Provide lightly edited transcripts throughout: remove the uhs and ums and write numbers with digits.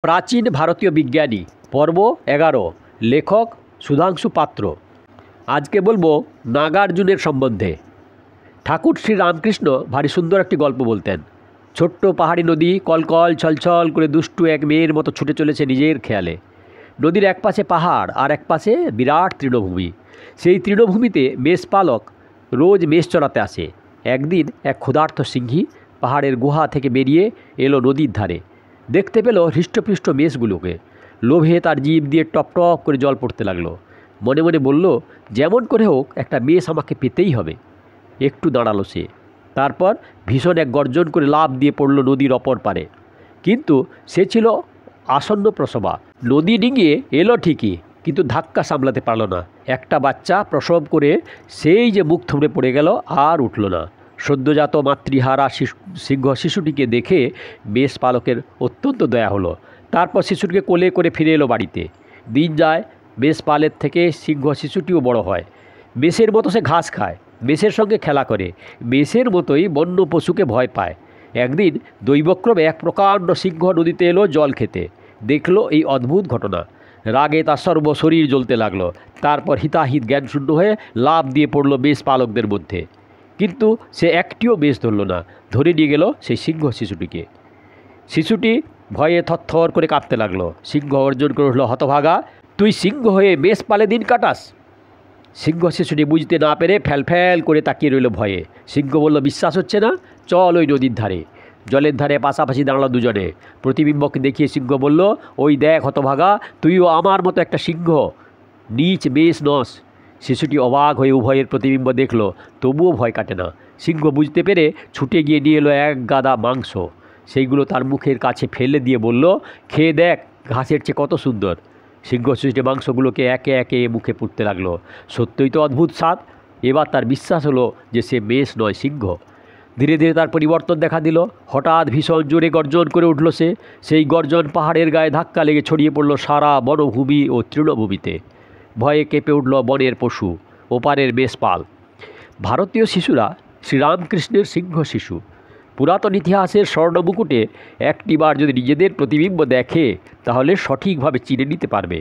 প্রাচীন ভারতীয় বিজ্ঞানী পর্ব 11 লেখক সুধাংশু পাত্র। আজকে বলবো নাগার্জুনের সম্বন্ধে। ঠাকুর শ্রী রামকৃষ্ণ ভারী সুন্দর একটি গল্প বলতেন। ছোট্ট পাহাড়ি নদী কলকল ছলছল করে দুষ্টু এক মেয়ের মতো ছুটে চলেছে নিজের খেয়ালে। নদীর এক পাশে পাহাড় আর এক পাশে বিরাট তৃণভূমি। সেই তৃণভূমিতে মেষপালক রোজ মেষ চড়াতে আসে। একদিন এক ক্ষুধার্ত সিংহী পাহাড়ের গুহা থেকে বেরিয়ে এলো নদীর ধারে। দেখতে পেল হৃষ্টপৃষ্ট মেষগুলোকে। লোভে তার জিভ দিয়ে টপ টপ করে জল পড়তে লাগলো। মনে মনে বলল, যেমন করে হোক একটা মেষ আমাকে পেতেই হবে। একটু দাঁড়ালো সে, তারপর ভীষণ এক গর্জন করে লাফ দিয়ে পড়ল নদীর অপর পারে। কিন্তু সে ছিল আসন্ন প্রসবা। নদী ডিঙিয়ে এলো ঠিকই, কিন্তু ধাক্কা সামলাতে পারল না। একটা বাচ্চা প্রসব করে সেই যে মুখ থুবড়ে পড়ে গেল, আর উঠল না। সদ্যজাত মাতৃহারা সিংহ শিশুটিকে দেখে মেষ পালকের অত্যন্ত দয়া হলো। তারপর শিশুটিকে কোলে করে ফিরে এলো বাড়িতে। দিন যায়, মেষ পালের থেকে সিংহ শিশুটিও বড় হয়। মেষের মতো সে ঘাস খায়, মেষের সঙ্গে খেলা করে, মেষের মতোই বন্য পশুকে ভয় পায়। একদিন দৈবক্রমে এক প্রকাণ্ড সিংহ নদীতে এলো জল খেতে। দেখলো এই অদ্ভুত ঘটনা। রাগে তার সর্ব শরীর জ্বলতে লাগলো। তারপর হিতাহিত জ্ঞানশূন্য হয়ে লাফ দিয়ে পড়ল মেষ পালকদের মধ্যে। কিন্তু সে একটিও মেষ ধরল না, ধরে নিয়ে গেল সেই সিংহ শিশুটিকে। শিশুটি ভয়ে থরথর করে কাঁপতে লাগলো। সিংহ অর্জন করে উঠল, হতভাগা, তুই সিংহ হয়ে মেষ পালে দিন কাটাস? সিংহ শিশুটি বুঝতে না পেরে ফ্যাল ফ্যাল করে তাকিয়ে রইল ভয়ে। সিংহ বলল, বিশ্বাস হচ্ছে না? চল ওই নদীর ধারে। জলের ধারে পাশাপাশি দাঁড়ালো দুজনে। প্রতিবিম্বকে দেখিয়ে সিংহ বলল, ওই দেখ হতভাগা, তুইও আমার মতো একটা সিংহ, নীচ মেষ নস। শিশুটি অবাক হয়ে উভয়ের প্রতিবিম্ব দেখল, তবুও ভয় কাটে না। সিংহ বুঝতে পেরে ছুটে গিয়ে নিয়ে এলো এক গাদা মাংস। সেইগুলো তার মুখের কাছে ফেলে দিয়ে বলল, খেয়ে দেখ, ঘাসের চেয়ে কত সুন্দর। সিংহ শিশুটি মাংসগুলোকে একে একে মুখে পুড়তে লাগলো। সত্যই তো অদ্ভুত স্বাদ। এবার তার বিশ্বাস হলো যে সে মেষ নয়, সিংহ। ধীরে ধীরে তার পরিবর্তন দেখা দিল। হঠাৎ ভীষণ জোরে গর্জন করে উঠল সে। সেই গর্জন পাহাড়ের গায়ে ধাক্কা লেগে ছড়িয়ে পড়ল সারা বনভূমি ও তৃণভূমিতে। ভয়ে কেঁপে উঠল বনের পশু, ওপারের মেষপাল। ভারতীয় শিশুরা শ্রীরামকৃষ্ণের সিংহ শিশু। পুরাতন ইতিহাসের স্বর্ণমুকুটে একটিবার যদি নিজেদের প্রতিবিম্ব দেখে, তাহলে সঠিকভাবে চিনে নিতে পারবে।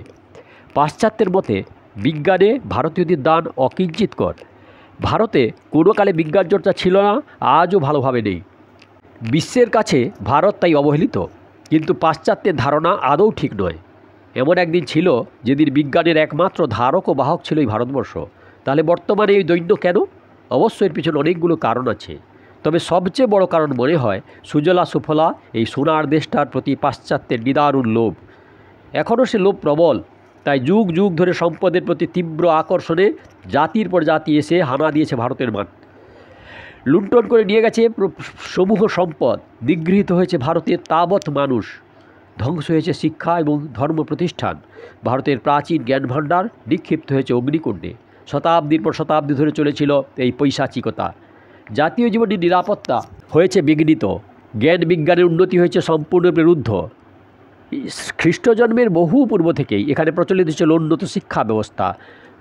পাশ্চাত্যের মতে বিজ্ঞানে ভারতীয়দের দান অকিঞ্চিৎকর। ভারতে কোনো কালে বিজ্ঞান চর্চা ছিল না, আজও ভালোভাবে নেই। বিশ্বের কাছে ভারত তাই অবহেলিত। কিন্তু পাশ্চাত্যের ধারণা আদৌ ঠিক নয়। এমন একদিন ছিল যেদিন বিজ্ঞানের একমাত্র ধারক ও বাহক ছিল এই ভারতবর্ষ। তাহলে বর্তমানে এই দৈন্য কেন? অবশ্যই এর পিছনে অনেকগুলো কারণ আছে। তবে সবচেয়ে বড় কারণ মনে হয় সুজলা সুফলা এই সোনার দেশটার প্রতি পাশ্চাত্যের নিদারুণ লোভ। এখনও সে লোভ প্রবল। তাই যুগ যুগ ধরে সম্পদের প্রতি তীব্র আকর্ষণে জাতির পর জাতি এসে হানা দিয়েছে ভারতের মান। লুণ্ঠন করে নিয়ে গেছে সমূহ সম্পদ। নিগৃহীত হয়েছে ভারতের তাবৎ মানুষ। ধ্বংস হয়েছে শিক্ষা এবং ধর্ম প্রতিষ্ঠান। ভারতের প্রাচীন জ্ঞান ভাণ্ডার নিক্ষিপ্ত হয়েছে অগ্নিকুণ্ডে। শতাব্দীর পর শতাব্দী ধরে চলেছিল এই পৈশাচিকতা। জাতীয় জীবনের নিরাপত্তা হয়েছে বিঘ্নিত। জ্ঞান বিজ্ঞানের উন্নতি হয়েছে সম্পূর্ণরূপে রুদ্ধ। খ্রিস্টজন্মের বহু পূর্ব থেকেই এখানে প্রচলিত ছিল উন্নত শিক্ষা ব্যবস্থা।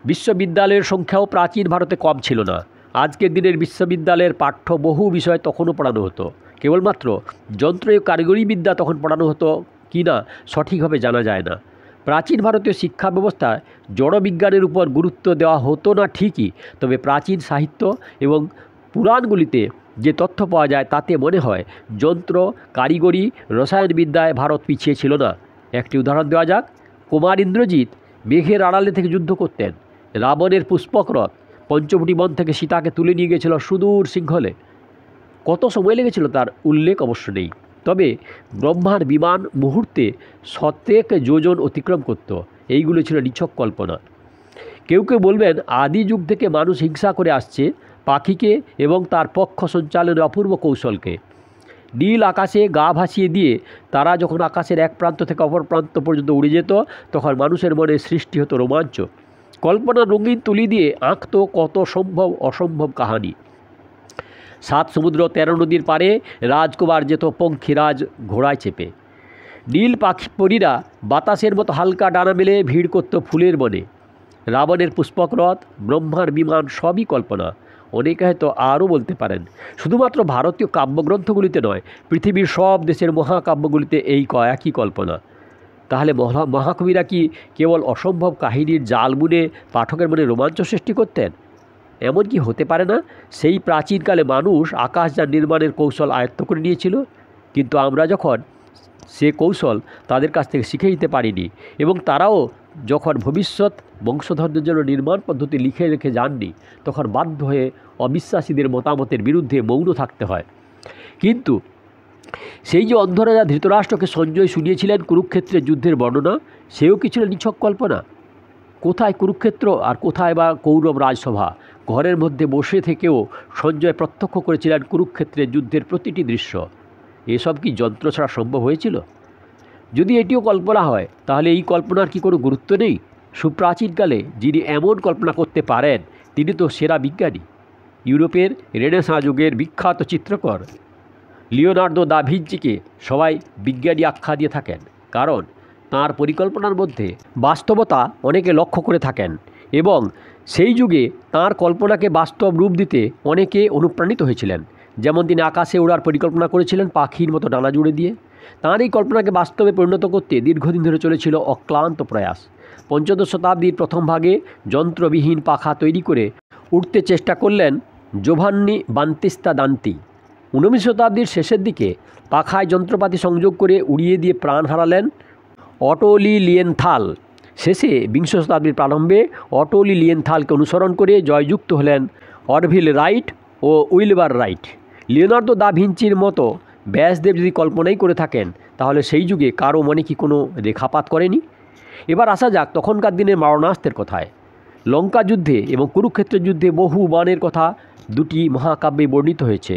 বিশ্ববিদ্যালয়ের সংখ্যাও প্রাচীন ভারতে কম ছিল না। আজকের দিনের বিশ্ববিদ্যালয়ের পাঠ্য বহু বিষয় তখনও পড়ানো হতো। কেবলমাত্র যন্ত্র ও কারিগরি বিদ্যা তখন পড়ানো হতো কি না সঠিকভাবে জানা যায় না। প্রাচীন ভারতীয় শিক্ষা ব্যবস্থায় জড়বিজ্ঞানের উপর গুরুত্ব দেওয়া হতো না ঠিকই, তবে প্রাচীন সাহিত্য এবং পুরাণগুলিতে যে তথ্য পাওয়া যায় তাতে মনে হয় যন্ত্র, কারিগরি, রসায়নবিদ্যায় ভারত পিছিয়ে ছিল না। একটি উদাহরণ দেওয়া যাক। কুমার ইন্দ্রজিৎ মেঘের আড়ালে থেকে যুদ্ধ করতেন। রাবণের পুষ্পক রথ পঞ্চবটি বন থেকে সীতাকে তুলে নিয়ে গিয়েছিল সুদূর সিংহলে। কত সময় লেগেছিল তার উল্লেখ অবশ্য নেই। তবে ব্রহ্মার বিমান মুহূর্তে শতেক যোজন অতিক্রম করত। এইগুলো ছিল নিছক কল্পনা। কেউ কেউ বলবেন আদি যুগ থেকে মানুষ হিংসা করে আসছে পাখিকে এবং তার পক্ষ সঞ্চালনের অপূর্ব কৌশলকে। নীল আকাশে গা ভাসিয়ে দিয়ে তারা যখন আকাশের এক প্রান্ত থেকে অপর প্রান্ত পর্যন্ত উড়ে যেত, তখন মানুষের মনে সৃষ্টি হতো রোমাঞ্চ। কল্পনার রঙিন তুলি দিয়ে আঁকত কত সম্ভব অসম্ভব কাহানি। 7 সমুদ্র 13 নদীর পারে রাজকুমার যেত পঙ্খিরাজ ঘোড়ায় চেপে। নীল পাখি পরীরা বাতাসের মতো হালকা ডানা মেলে ভিড় করত ফুলের বনে। রাবণের পুষ্পক রথ, ব্রহ্মার বিমান সবই কল্পনা। অনেকে হয়তো আরও বলতে পারেন শুধুমাত্র ভারতীয় কাব্যগ্রন্থগুলিতে নয়, পৃথিবীর সব দেশের মহাকাব্যগুলিতে এই একই কল্পনা। তাহলে মহাকবিরা কি কেবল অসম্ভব কাহিনীর জাল বুনে পাঠকের মনে রোমাঞ্চ সৃষ্টি করতেন? এমন কি হতে পারে না সেই প্রাচীনকালে মানুষ আকাশযান নির্মাণের কৌশল আয়ত্ত করে নিয়েছিল, কিন্তু আমরা যখন সে কৌশল তাদের কাছ থেকে শিখে নিতে পারিনি এবং তারাও যখন ভবিষ্যৎ বংশধরদের জন্য নির্মাণ পদ্ধতি লিখে রেখে যাননি, তখন বাধ্য হয়ে অবিশ্বাসীদের মতামতের বিরুদ্ধে মৌন থাকতে হয়। কিন্তু সেই যে অন্ধরাজা ধৃতরাষ্ট্রকে সঞ্জয় শুনিয়েছিলেন কুরুক্ষেত্রের যুদ্ধের বর্ণনা, সেও কি ছিল নিছক কল্পনা? কোথায় কুরুক্ষেত্র আর কোথায় বা কৌরব রাজসভা? ঘরের মধ্যে বসে থেকেও সঞ্জয় প্রত্যক্ষ করেছিলেন কুরুক্ষেত্রের যুদ্ধের প্রতিটি দৃশ্য। এসব কি যন্ত্র ছাড়া সম্ভব হয়েছিল? যদি এটিও কল্পনা হয়, তাহলে এই কল্পনার কি কোনো গুরুত্ব নেই? সুপ্রাচীনকালে যিনি এমন কল্পনা করতে পারেন, তিনি তো সেরা বিজ্ঞানী। ইউরোপের রেনেসাঁ যুগের বিখ্যাত চিত্রকর লিওনার্দো দা ভিঞ্চিকে সবাই বিজ্ঞানী আখ্যা দিয়ে থাকেন, কারণ তাঁর পরিকল্পনার মধ্যে বাস্তবতা অনেকে লক্ষ্য করে থাকেন এবং সেই যুগে তাঁর কল্পনাকে বাস্তব রূপ দিতে অনেকে অনুপ্রাণিত হয়েছিলেন। যেমন তিনি আকাশে ওড়ার পরিকল্পনা করেছিলেন পাখির মতো ডানা জুড়ে দিয়ে। তাঁর এই কল্পনাকে বাস্তবে পরিণত করতে দীর্ঘদিন ধরে চলেছিল অক্লান্ত প্রয়াস। পঞ্চদশ শতাব্দীর প্রথম ভাগে যন্ত্রবিহীন পাখা তৈরি করে উঠতে চেষ্টা করলেন জোভান্নি বাত্তিস্তা দান্তি। 19 শতাব্দীর শেষের দিকে পাখায় যন্ত্রপাতি সংযোগ করে উড়িয়ে দিয়ে প্রাণ হারালেন অটো লিলিয়েনথাল। শেষে বিংশ শতাব্দীর প্রারম্ভে অটো লিলিয়েনথালকে অনুসরণ করে জয়যুক্ত হলেন অরভিল রাইট ও উইলবার রাইট। লিওনার্দো দা ভিঞ্চির মতো ব্যাসদেব যদি কল্পনাই করে থাকেন, তাহলে সেই যুগে কারো মনে কি কোনো রেখাপাত করেনি? এবার আসা যাক তখনকার দিনের মারণাস্ত্রের কথায়। লঙ্কা যুদ্ধে এবং কুরুক্ষেত্রের যুদ্ধে বহু বাণের কথা দুটি মহাকাব্যে বর্ণিত হয়েছে।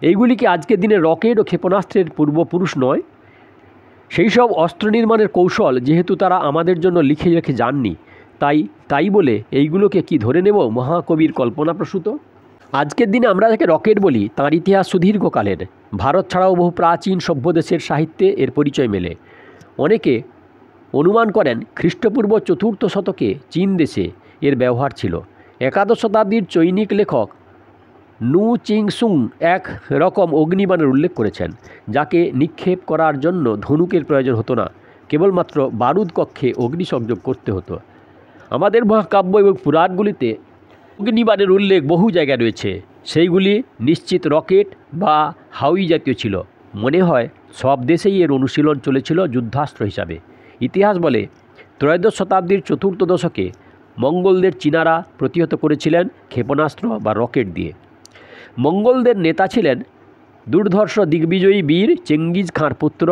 এইগুলি কি আজকের দিনে রকেট ও ক্ষেপণাস্ত্রের পূর্বপুরুষ নয়? সেই সব অস্ত্র নির্মাণের কৌশল যেহেতু তারা আমাদের জন্য লিখে রেখে যাননি, তাই বলে এইগুলোকে কি ধরে নেব মহাকবির কল্পনাপ্রসূত? আজকের দিনে আমরা যাকে রকেট বলি, তাঁর ইতিহাস সুদীর্ঘকালের। ভারত ছাড়াও বহু প্রাচীন সভ্য দেশের সাহিত্যে এর পরিচয় মেলে। অনেকে অনুমান করেন খ্রিস্টপূর্ব 4th শতকে চীন দেশে এর ব্যবহার ছিল। একাদশ শতাব্দীর চৈনিক লেখক নু চিংসুং এক রকম অগ্নিবাণের উল্লেখ করেছেন, যাকে নিক্ষেপ করার জন্য ধনুকের প্রয়োজন হতো না, কেবলমাত্র বারুদ কক্ষে অগ্নিসংযোগ করতে হতো। আমাদের মহাকাব্য এবং পুরাণগুলিতে অগ্নিবাণের উল্লেখ বহু জায়গায় রয়েছে। সেইগুলি নিশ্চিত রকেট বা হাউই জাতীয় ছিল। মনে হয় সব দেশেই এর অনুশীলন চলেছিল যুদ্ধাস্ত্র হিসাবে। ইতিহাস বলে ত্রয়োদশ শতাব্দীর 4th দশকে মঙ্গলদের চীনারা প্রতিহত করেছিলেন ক্ষেপণাস্ত্র বা রকেট দিয়ে। মঙ্গলদের নেতা ছিলেন দুর্ধর্ষ দিগ্বিজয়ী বীর চেঙ্গিজ খাঁর পুত্র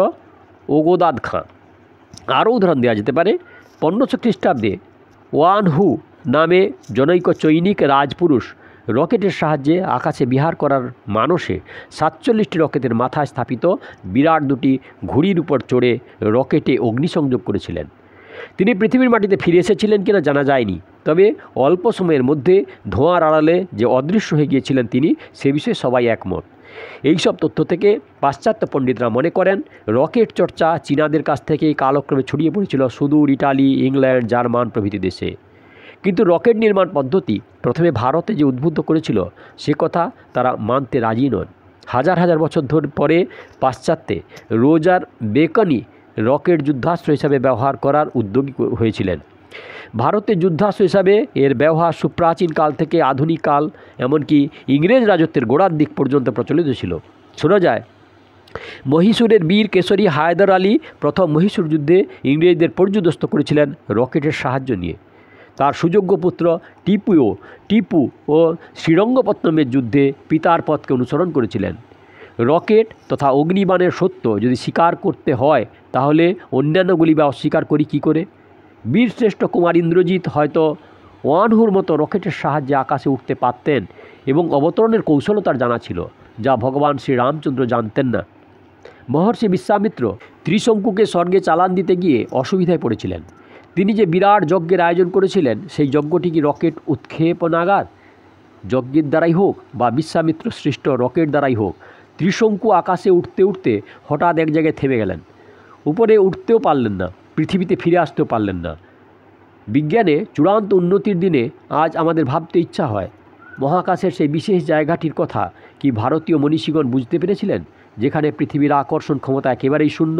ওগোদাদ খাঁ। আরও উদাহরণ দেওয়া যেতে পারে। 1500 খ্রিস্টাব্দে ওয়ান হু নামে জনৈক চৈনিক রাজপুরুষ রকেটের সাহায্যে আকাশে বিহার করার মানসে 47টি রকেটের মাথায় স্থাপিত বিরাট দুটি ঘুড়ির উপর চড়ে রকেটে অগ্নিসংযোগ করেছিলেন। তিনি পৃথিবীর মাটিতে ফিরে এসেছিলেন কিনা জানা যায়নি, তবে অল্প সময়ের মধ্যে ধোঁয়ার আড়ালে যে অদৃশ্য হয়ে গিয়েছিলেন তিনি, সে বিষয়ে সবাই একমত। এই সব তথ্য থেকে পাশ্চাত্য পণ্ডিতরা মনে করেন রকেট চর্চা চীনাদের কাছ থেকে কালক্রমে ছড়িয়ে পড়েছিল সুদূর ইটালি, ইংল্যান্ড, জার্মান প্রভৃতি দেশে। কিন্তু রকেট নির্মাণ পদ্ধতি প্রথমে ভারতে যে উদ্বুদ্ধ করেছিল, সে কথা তারা মানতে রাজি নন। হাজার হাজার বছর পরে পাশ্চাত্যে রোজার বেকনি রকেট যুদ্ধাস্ত্র হিসাবে ব্যবহার করার উদ্যোগী হয়েছিলেন। ভারতে যুদ্ধাস্ত্র হিসাবে এর ব্যবহার সুপ্রাচীন কাল থেকে আধুনিক কাল, এমনকি ইংরেজ রাজত্বের গোড়ার দিক পর্যন্ত প্রচলিত ছিল। শোনা যায় মহীশূরের বীর কেশরী হায়দার আলী প্রথম মহীশূর যুদ্ধে ইংরেজদের পর্যুদস্ত করেছিলেন রকেটের সাহায্য নিয়ে। তার সুযোগ্য পুত্র টিপু ও শ্রীরঙ্গপত্তমের যুদ্ধে পিতার পথকে অনুসরণ করেছিলেন। রকেট তথা অগ্নিবাণের সত্য যদি স্বীকার করতে হয়, তাহলে অন্যান্যগুলি বা অস্বীকার করি কী করে? বীরশ্রেষ্ঠ কুমার ইন্দ্রজিৎ হয়তো ওয়ানহুর মতো রকেটের সাহায্যে আকাশে উঠতে পারতেন এবং অবতরণের কৌশলও তার জানা ছিল, যা ভগবান শ্রীরামচন্দ্র জানতেন না। মহর্ষি বিশ্বামিত্র ত্রিশঙ্কুকে স্বর্গে চালান দিতে গিয়ে অসুবিধায় পড়েছিলেন। তিনি যে বিরাট যজ্ঞের আয়োজন করেছিলেন, সেই যজ্ঞটি কি রকেট উৎক্ষেপণাগার যজ্ঞের দ্বারাই হোক বা বিশ্বামিত্র সৃষ্ট রকেট দ্বারাই হোক, ত্রিশঙ্কু আকাশে উঠতে উঠতে হঠাৎ এক জায়গায় থেমে গেলেন। উপরে উঠতেও পারলেন না, পৃথিবীতে ফিরে আসতেও পারলেন না। বিজ্ঞানে চূড়ান্ত উন্নতির দিনে আজ আমাদের ভাবতে ইচ্ছা হয়, মহাকাশের সেই বিশেষ জায়গাটির কথা কি ভারতীয় মনীষীগণ বুঝতে পেরেছিলেন, যেখানে পৃথিবীর আকর্ষণ ক্ষমতা একেবারেই শূন্য?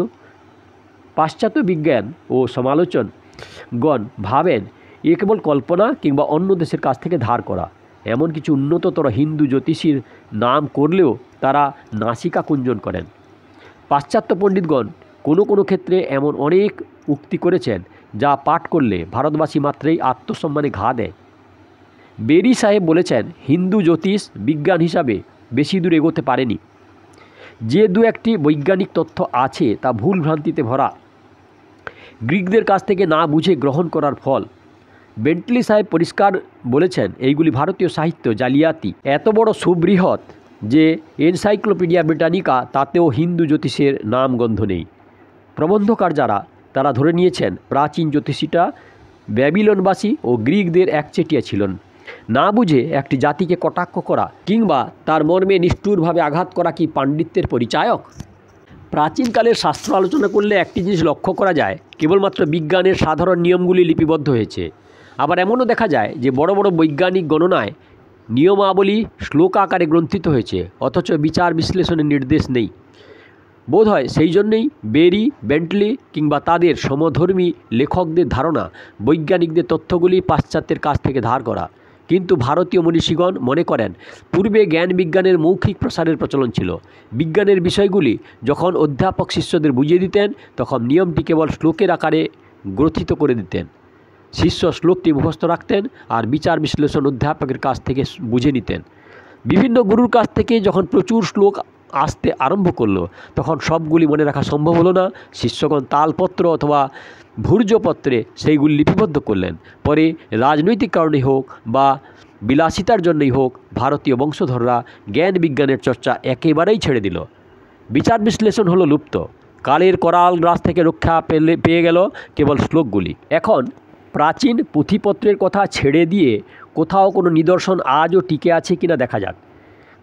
পাশ্চাত্য বিজ্ঞান ও সমালোচকগণ ভাবেন এ কেবল কল্পনা কিংবা অন্য দেশের কাছ থেকে ধার করা। এমন কিছু উন্নততর হিন্দু জ্যোতিষীর নাম করলেও তারা নাসিকা কুঞ্জন করেন। পাশ্চাত্য পণ্ডিতগণ কোনো কোনো ক্ষেত্রে এমন অনেক উক্তি করেছেন যা পাঠ করলে ভারতবাসী মাত্রই আত্মসম্মানে ঘা দেয়। বেরি সাহেব বলেছেন, হিন্দু জ্যোতিষ বিজ্ঞান হিসাবে বেশি দূর এগোতে পারেনি। যে দু একটি বৈজ্ঞানিক তথ্য আছে তা ভুল ভ্রান্তিতে ভরা, গ্রিকদের কাছ থেকে না বুঝে গ্রহণ করার ফল। বেন্টলি সাহেব পরিষ্কার বলেছেন, এইগুলি ভারতীয় সাহিত্য জালিয়াতি এত বড় সুবৃহৎ যে এনসাইক্লোপিডিয়া ব্রিটানিকা তাতেও হিন্দু জ্যোতিষের নাম গন্ধ নেই। প্রবন্ধকার যারা, তারা ধরে নিয়েছেন প্রাচীন জ্যোতিষীটা ব্যাবিলনবাসী ও গ্রিকদের একচেটিয়া ছিলেন। না বুঝে একটি জাতিকে কটাক্ষ করা কিংবা তার মর্মে নিষ্ঠুরভাবে আঘাত করা কি পাণ্ডিত্যের পরিচায়ক? প্রাচীনকালের শাস্ত্র আলোচনা করলে একটি জিনিস লক্ষ্য করা যায়, কেবলমাত্র বিজ্ঞানের সাধারণ নিয়মগুলি লিপিবদ্ধ হয়েছে। আবার এমনও দেখা যায় যে বড় বড় বৈজ্ঞানিক গণনায় নিয়মাবলী শ্লোক আকারে গ্রন্থিত হয়েছে, অথচ বিচার বিশ্লেষণের নির্দেশ নেই। বোধ হয় সেই জন্যেই বেরি, বেন্টলি কিংবা তাদের সমধর্মী লেখকদের ধারণা বৈজ্ঞানিকদের তথ্যগুলি পাশ্চাত্যের কাছ থেকে ধার করা। কিন্তু ভারতীয় মনীষীগণ মনে করেন পূর্বে জ্ঞান বিজ্ঞানের মৌখিক প্রসারের প্রচলন ছিল। বিজ্ঞানের বিষয়গুলি যখন অধ্যাপক শিষ্যদের বুঝিয়ে দিতেন, তখন নিয়মটি কেবল শ্লোকের আকারে গ্রথিত করে দিতেন। শিষ্য শ্লোকটি মুখস্থ রাখতেন আর বিচার বিশ্লেষণ অধ্যাপকের কাছ থেকে বুঝে নিতেন। বিভিন্ন গুরুর কাছ থেকে যখন প্রচুর শ্লোক আসতে আরম্ভ করলো, তখন সবগুলি মনে রাখা সম্ভব হলো না। শিষ্যগণ তালপত্র অথবা ভূর্জপত্রে সেইগুলি লিপিবদ্ধ করলেন। পরে রাজনৈতিক কারণে হোক বা বিলাসিতার জন্যই হোক, ভারতীয় বংশধররা জ্ঞান বিজ্ঞানের চর্চা একেবারেই ছেড়ে দিল। বিচার বিশ্লেষণ হলো লুপ্ত। কালের করাল গ্রাস থেকে রক্ষা পেয়ে গেল কেবল শ্লোকগুলি। এখন প্রাচীন পুঁথিপত্রের কথা ছেড়ে দিয়ে কোথাও কোনো নিদর্শন আজও টিকে আছে কিনা দেখা যাক।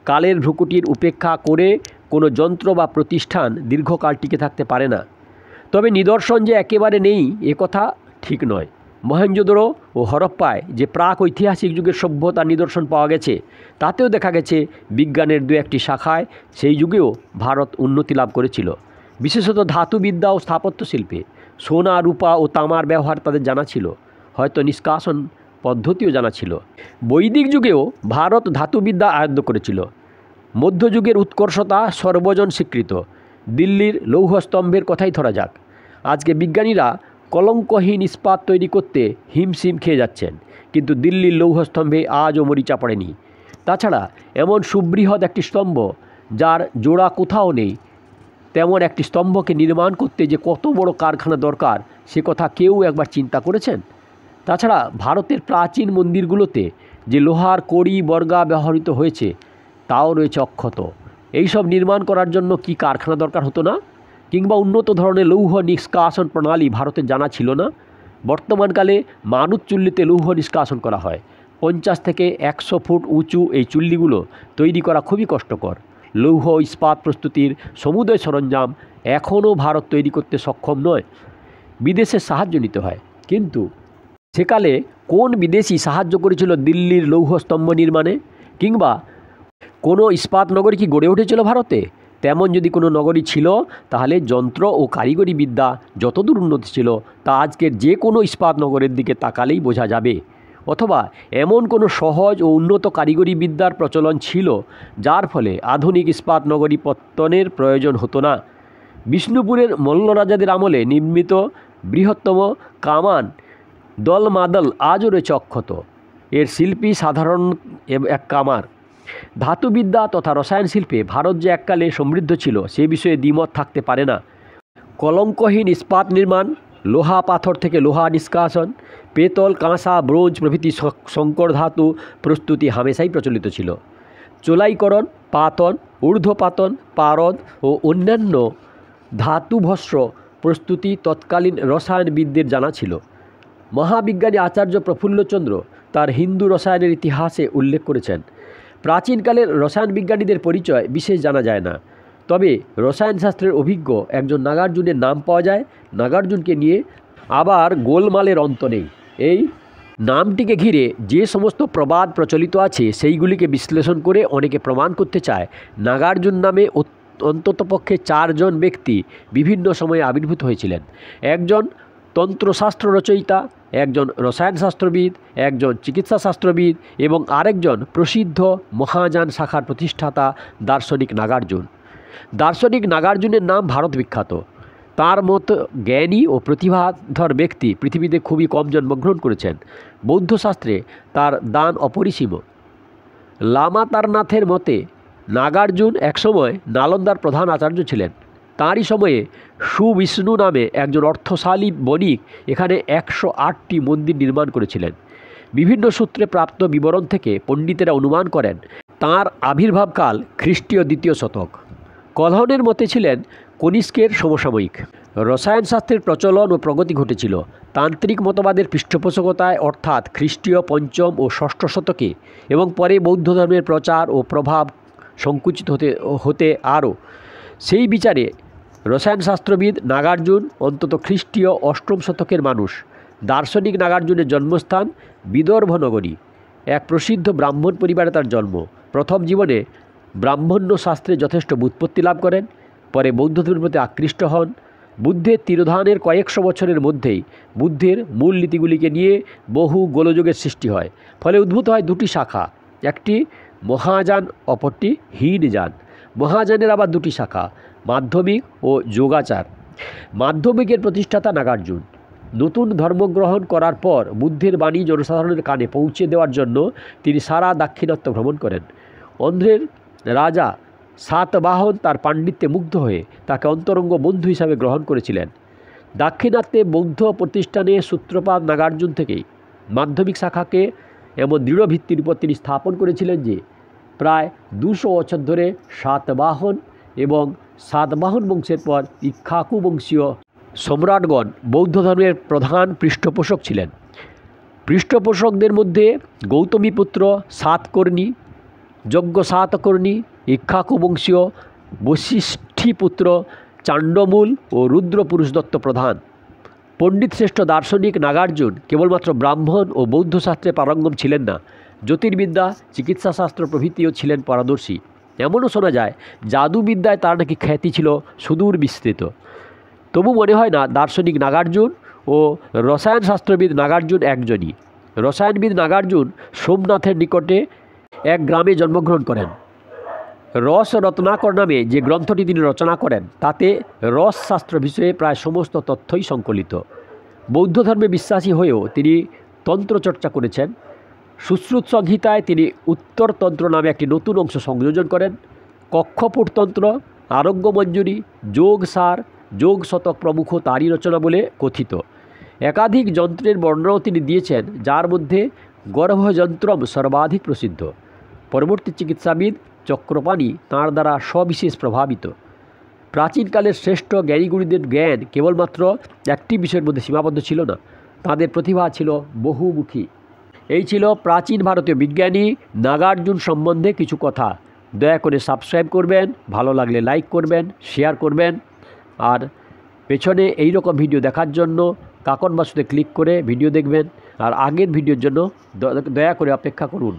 কালের ভ্রুকুটির উপেক্ষা করে কোনো যন্ত্র বা প্রতিষ্ঠান দীর্ঘকাল টিকে থাকতে পারে না। তবে নিদর্শন যে একেবারে নেই এ কথা ঠিক নয়। মহেঞ্জোদড়ো ও হরপ্পায় যে প্রাক ঐতিহাসিক যুগের সভ্যতার নিদর্শন পাওয়া গেছে, তাতেও দেখা গেছে বিজ্ঞানের দু একটি শাখায় সেই যুগেও ভারত উন্নতি লাভ করেছিল। বিশেষত ধাতুবিদ্যা ও স্থাপত্য শিল্পে সোনা, রূপা ও তামার ব্যবহার তাদের জানা ছিল, হয়তো নিষ্কাশন পদ্ধতিও জানা ছিল। বৈদিক যুগেও ভারত ধাতুবিদ্যা আয়ত্ত করেছিল। মধ্যযুগের উৎকর্ষতা সর্বজন স্বীকৃত। দিল্লির লৌহস্তম্ভের কথাই ধরা যাক। আজকে বিজ্ঞানীরা কলঙ্কহীন ইস্পাত তৈরি করতে হিমশিম খেয়ে যাচ্ছেন, কিন্তু দিল্লির লৌহস্তম্ভে আজও মরিচা পড়েনি। তাছাড়া এমন সুবৃহৎ একটি স্তম্ভ যার জোড়া কোথাও নেই, তেমন একটি স্তম্ভকে নির্মাণ করতে যে কত বড় কারখানা দরকার, সে কথা কেউ একবার চিন্তা করেছেন? তাছাড়া ভারতের প্রাচীন মন্দিরগুলোতে যে লোহার কড়ি বর্গা ব্যবহৃত হয়েছে তাও রয়েছে অক্ষত। এইসব নির্মাণ করার জন্য কি কারখানা দরকার হতো না? কিংবা উন্নত ধরনের লৌহ নিষ্কাশন প্রণালী ভারতের জানা ছিল না? বর্তমানকালে মারুত চুল্লিতে লৌহ নিষ্কাশন করা হয়। 50 থেকে 100 ফুট উঁচু এই চুল্লিগুলো তৈরি করা খুবই কষ্টকর। লৌহ ইস্পাত প্রস্তুতির সমুদয় সরঞ্জাম এখনও ভারত তৈরি করতে সক্ষম নয়। বিদেশের সাহায্য নিতে হয়। কিন্তু সেকালে কোন বিদেশি সাহায্য করেছিল দিল্লির লৌহস্তম্ভ নির্মাণে? কিংবা কোনো ইস্পাত নগরী কি গড়ে উঠেছিল ভারতে? তেমন যদি কোনো নগরী ছিল, তাহলে যন্ত্র ও কারিগরি বিদ্যা যতদূর উন্নতি ছিল তা আজকের যে কোনো ইস্পাত নগরের দিকে তাকালেই বোঝা যাবে। অথবা এমন কোনো সহজ ও উন্নত কারিগরি বিদ্যার প্রচলন ছিল যার ফলে আধুনিক ইস্পাত নগরী পত্তনের প্রয়োজন হতো না। বিষ্ণুপুরের মল্ল রাজাদের আমলে নির্মিত বৃহত্তম কামান দলমাদল আজও রয়েছে অক্ষত। এর শিল্পী সাধারণ এক কামার। ধাতুবিদ্যা তথা রসায়ন শিল্পে ভারত যে এককালে সমৃদ্ধ ছিল সে বিষয়ে দ্বিমত থাকতে পারে না। কলঙ্কহীন ইস্পাত নির্মাণ, লোহা পাথর থেকে লোহা নিষ্কাশন, পেতল, কাঁসা, ব্রোঞ্জ প্রভৃতি সংকর ধাতু প্রস্তুতি হামেশাই প্রচলিত ছিল। চোলাইকরণ, পাতন, ঊর্ধ্বপাতন, পারদ ও অন্যান্য ধাতুভস্ম প্রস্তুতি তৎকালীন রসায়নবিদদের জানা ছিল। মহাবিজ্ঞানী আচার্য প্রফুল্লচন্দ্র তার হিন্দু রসায়নের ইতিহাসে উল্লেখ করেছেন, প্রাচীনকালের রসায়ন বিজ্ঞানীদের পরিচয় বিশেষ জানা যায় না, তবে রসায়নশাস্ত্রের অভিজ্ঞ একজন নাগার্জুনের নাম পাওয়া যায়। নাগার্জুনকে নিয়ে আবার গোলমালের অন্ত নেই। এই নামটিকে ঘিরে যে সমস্ত প্রবাদ প্রচলিত আছে সেইগুলিকে বিশ্লেষণ করে অনেকে প্রমাণ করতে চায় নাগার্জুন নামে অন্ততপক্ষে 4 জন ব্যক্তি বিভিন্ন সময়ে আবির্ভূত হয়েছিলেন। একজন তন্ত্রশাস্ত্র রচয়িতা, একজন রসায়নশাস্ত্রবিদ, একজন চিকিৎসাশাস্ত্রবিদ এবং আরেকজন প্রসিদ্ধ মহাযান শাখার প্রতিষ্ঠাতা দার্শনিক নাগার্জুন। দার্শনিক নাগার্জুনের নাম ভারত বিখ্যাত। তার মতো জ্ঞানী ও প্রতিভাধর ব্যক্তি পৃথিবীতে খুবই কম জন্মগ্রহণ করেছেন। বৌদ্ধ শাস্ত্রে তার দান অপরিসীম। লামা তারনাথের মতে নাগার্জুন একসময় নালন্দার প্রধান আচার্য ছিলেন। তাঁরই সময়ে সুবিষ্ণু নামে একজন অর্থশালী বণিক এখানে 108টি মন্দির নির্মাণ করেছিলেন। বিভিন্ন সূত্রে প্রাপ্ত বিবরণ থেকে পণ্ডিতেরা অনুমান করেন তাঁর আবির্ভাবকাল খ্রিস্টীয় 2য় শতক। কলহনের মতে ছিলেন কনিষ্কের সমসাময়িক। রসায়নশাস্ত্রের প্রচলন ও প্রগতি ঘটেছিল তান্ত্রিক মতবাদের পৃষ্ঠপোষকতায়, অর্থাৎ খ্রিস্টীয় 5ম ও 6ষ্ঠ শতকে, এবং পরে বৌদ্ধ ধর্মের প্রচার ও প্রভাব সংকুচিত হতে আরও। সেই বিচারে রসায়নশাস্ত্রবিদ নাগার্জুন অন্তত খ্রিস্টীয় 8ম শতকের মানুষ। দার্শনিক নাগার্জুনের জন্মস্থান বিদর্ভ নগরী। এক প্রসিদ্ধ ব্রাহ্মণ পরিবারে তার জন্ম। প্রথম জীবনে ব্রাহ্মণ্য শাস্ত্রে যথেষ্ট ব্যুৎপত্তি লাভ করেন। পরে বৌদ্ধ ধর্মের প্রতি আকৃষ্ট হন। বুদ্ধের তিরোধানের কয়েকশো বছরের মধ্যেই বুদ্ধের মূল নীতিগুলিকে নিয়ে বহু গোলযোগের সৃষ্টি হয়। ফলে উদ্ভূত হয় 2টি শাখা, একটি মহাযান, অপরটি হীনযান। মহাযানের আবার 2টি শাখা, মাধ্যমিক ও যোগাচার। মাধ্যমিকের প্রতিষ্ঠাতা নাগার্জুন। নতুন ধর্মগ্রহণ করার পর বুদ্ধের বাণী জনসাধারণের কানে পৌঁছে দেওয়ার জন্য তিনি সারা দাক্ষিণাত্য ভ্রমণ করেন। অন্ধ্রের রাজা সাতবাহন তার পাণ্ডিত্যে মুগ্ধ হয়ে তাকে অন্তরঙ্গ বন্ধু হিসাবে গ্রহণ করেছিলেন। দাক্ষিণাত্যে বৌদ্ধ প্রতিষ্ঠানে সূত্রপাত নাগার্জুন থেকেই। মাধ্যমিক শাখাকে এমন দৃঢ় ভিত্তির উপর তিনি স্থাপন করেছিলেন যে প্রায় 200 বছর ধরে সাতবাহন এবং সাতবাহন বংশের পর ইক্ষ্বাকু বংশীয় সম্রাটগণ বৌদ্ধ ধর্মের প্রধান পৃষ্ঠপোষক ছিলেন। পৃষ্ঠপোষকদের মধ্যে গৌতমীপুত্র সাতকর্ণী, যজ্ঞ সাতকর্ণী, ইক্ষ্বাকু বংশীয় বশিষ্ঠীপুত্র চাণ্ডমূল ও রুদ্র পুরুষদত্ত প্রধান। পণ্ডিতশ্রেষ্ঠ দার্শনিক নাগার্জুন কেবলমাত্র ব্রাহ্মণ ও বৌদ্ধ শাস্ত্রে পারঙ্গম ছিলেন না, জ্যোতির্বিদ্যা, চিকিৎসাশাস্ত্র প্রভৃতিও ছিলেন পারদর্শী। এমনও শোনা যায় জাদুবিদ্যায় তার নাকি খ্যাতি ছিল সুদূর বিস্তৃত। তবু মনে হয় না দার্শনিক নাগার্জুন ও রসায়নশাস্ত্রবিদ নাগার্জুন একজনই। রসায়নবিদ নাগার্জুন সোমনাথের নিকটে এক গ্রামে জন্মগ্রহণ করেন। রস রত্নাকর নামে যে গ্রন্থটি তিনি রচনা করেন তাতে রসশাস্ত্র বিষয়ে প্রায় সমস্ত তথ্যই সংকলিত। বৌদ্ধ ধর্মে বিশ্বাসী হয়েও তিনি তন্ত্রচর্চা করেছেন। সুশ্রুত সংহিতায় তিনি উত্তরতন্ত্র নামে একটি নতুন অংশ সংযোজন করেন। কক্ষপুটতন্ত্র, আরোগ্যমঞ্জুরি, যোগসার, যোগ শতক প্রমুখ তারই রচনা বলে কথিত। একাধিক যন্ত্রের বর্ণনাও তিনি দিয়েছেন, যার মধ্যে গর্ভযন্ত্রম সর্বাধিক প্রসিদ্ধ। পরবর্তী চিকিৎসাবিদ চক্রপাণি তাঁর দ্বারা সবিশেষ প্রভাবিত। প্রাচীনকালের শ্রেষ্ঠ জ্ঞানীগুণীদের জ্ঞান কেবলমাত্র একটি বিষয়ের মধ্যে সীমাবদ্ধ ছিল না, তাদের প্রতিভা ছিল বহুমুখী। এই ছিল প্রাচীন ভারতীয় বিজ্ঞানী নাগার্জুন সম্বন্ধে কিছু কথা। দয়া করে সাবস্ক্রাইব করবেন, ভালো লাগলে লাইক করবেন, শেয়ার করবেন, আর পেছনে এই রকম ভিডিও দেখার জন্য কাকন বাক্সতে ক্লিক করে ভিডিও দেখবেন। আর আগের ভিডিওর জন্য দয়া করে অপেক্ষা করুন।